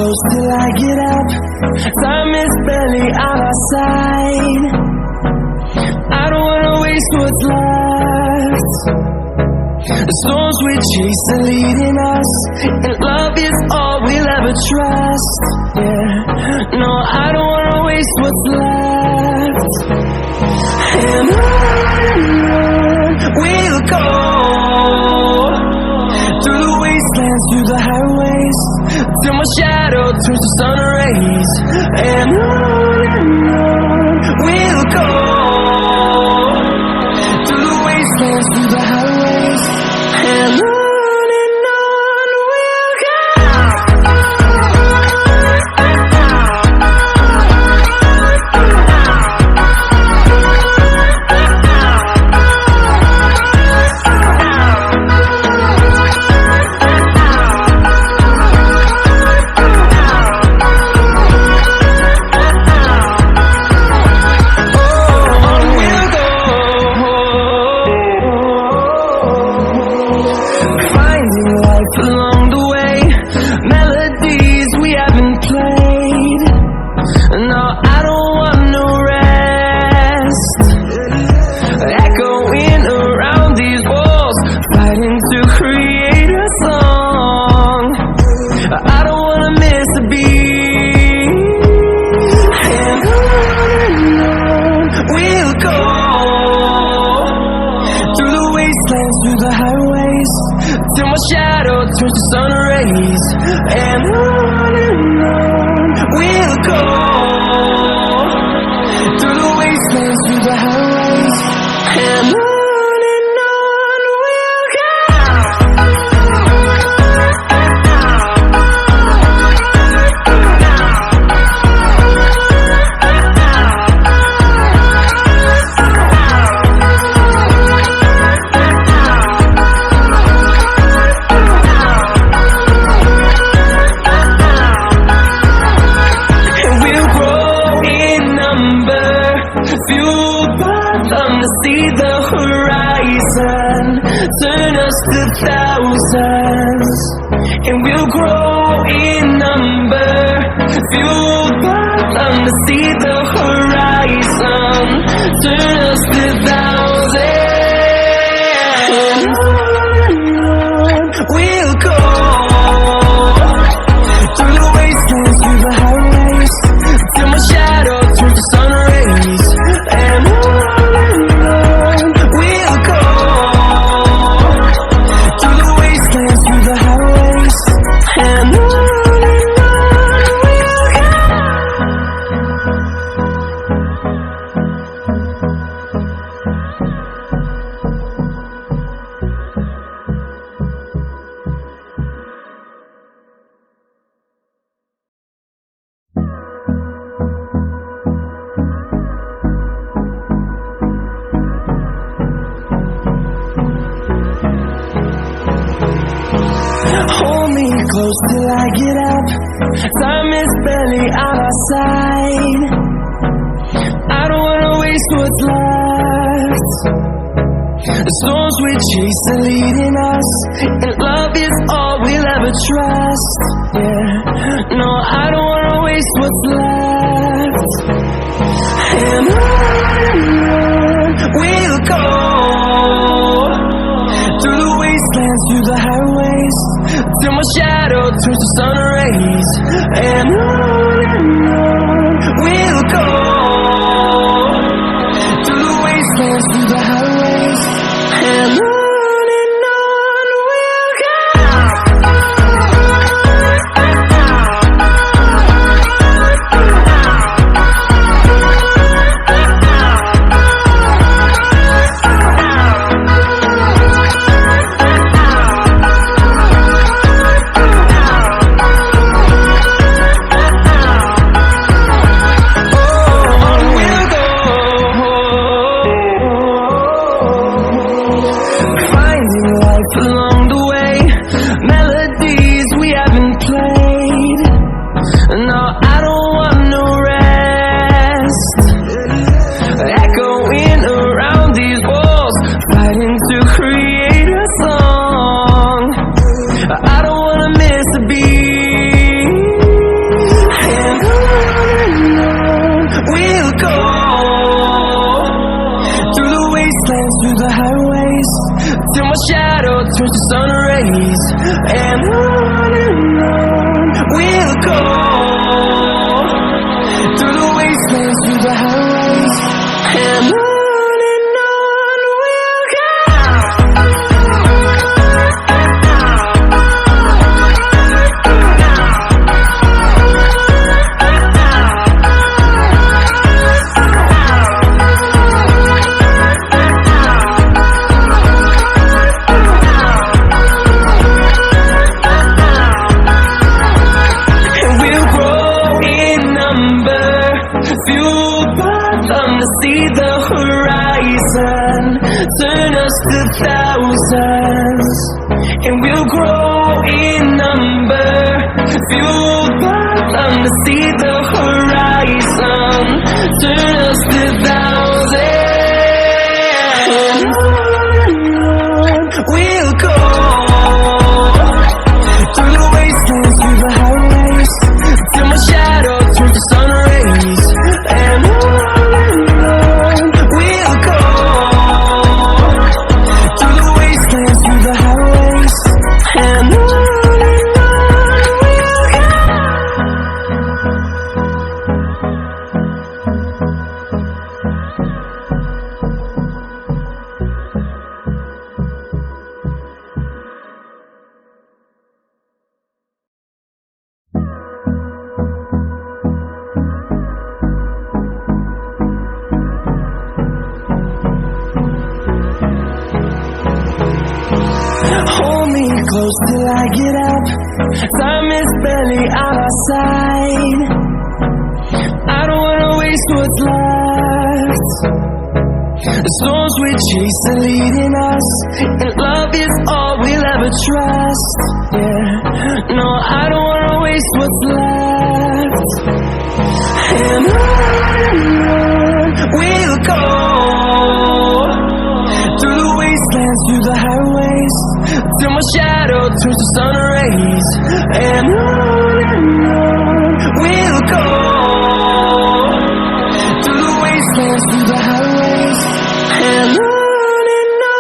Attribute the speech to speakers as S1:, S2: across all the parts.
S1: close till I get up. Time is barely on our side. I don't wanna waste what's left. The storms we chase are leading us, and love is all we'll ever trust. Yeah, no, I don't wanna waste what's left. And on we'll go, through the wastelands, through the highways, till my shadow turns to sun rays. And on we'll go, through the wastelands, through the highways, and on we'll go. Along the way, melodies we haven't played. No, I don't want no rest. Echoing around these walls, fighting to create a song. I don't wanna miss a beat. And on we'll go, through the wastelands, through the highways, till my shadow turns to sun rays. And on we'll go, through the wastelands, through the highways, and on we'll go. Fueled by them to see the horizon, turn us to thousands, and we'll grow in number. Fueled by them to see the horizon, turn us to thousands, and on we'll go, through the wastelands, through the highways, till my shadow turns to sun rays. And on we'll go, through the wastelands, through the highways, and on we'll go. Hold me close till I get up. Time is barely on our side. I don't wanna waste what's left. The storms we chase are leading us, and love is all we'll ever trust. Yeah, no, I don't wanna waste what's left. And on we'll go, through the wastelands, through the highways, till my shadow turns to sun rays. And on we'll go, through the wastelands, through the highways, and on we'll go. shadow turns to sun rays. And on we'll go, through the wastelands, through the highways. And on we'll go. See the horizon, turn us to thousands, and we'll grow in number. Fueled by them to see the horizon, turn us to thousands. We'll go through the wastelands, through the highways, till my shadow turns to sun rays. And hold me close till I get up. Time is barely on our side. I don't wanna waste what's left. The storms we chase are leading us, and love is all we'll ever trust. Yeah, no, I don't wanna waste what's left. And on we'll go, through the wastelands, through the highways, till my shadow turns to sun rays. And on we'll go, through the wastelands, through the highways. And on we'll go.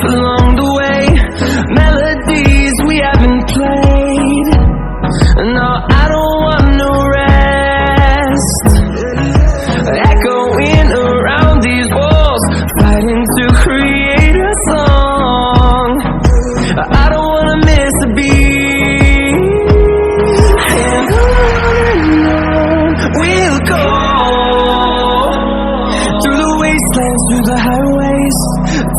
S1: Along the way, melodies we haven't played. No, I don't want no rest. Echoing around these walls, fighting to create a song. I don't wanna miss a beat. And on we'll go, through the wastelands, through the highways,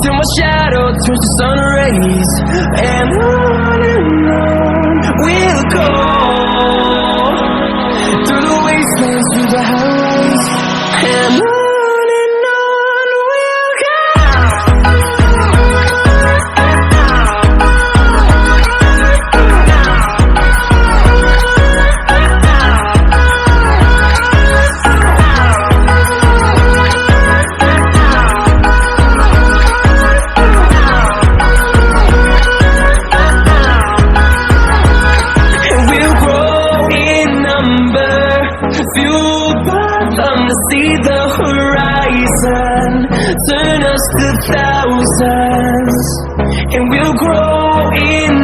S1: till my shadow turns to sun rays. And on we'll go, through the wastelands, through the highways. And on we'll go. Fueled by them to see the horizon, turn us to thousands, and we'll grow in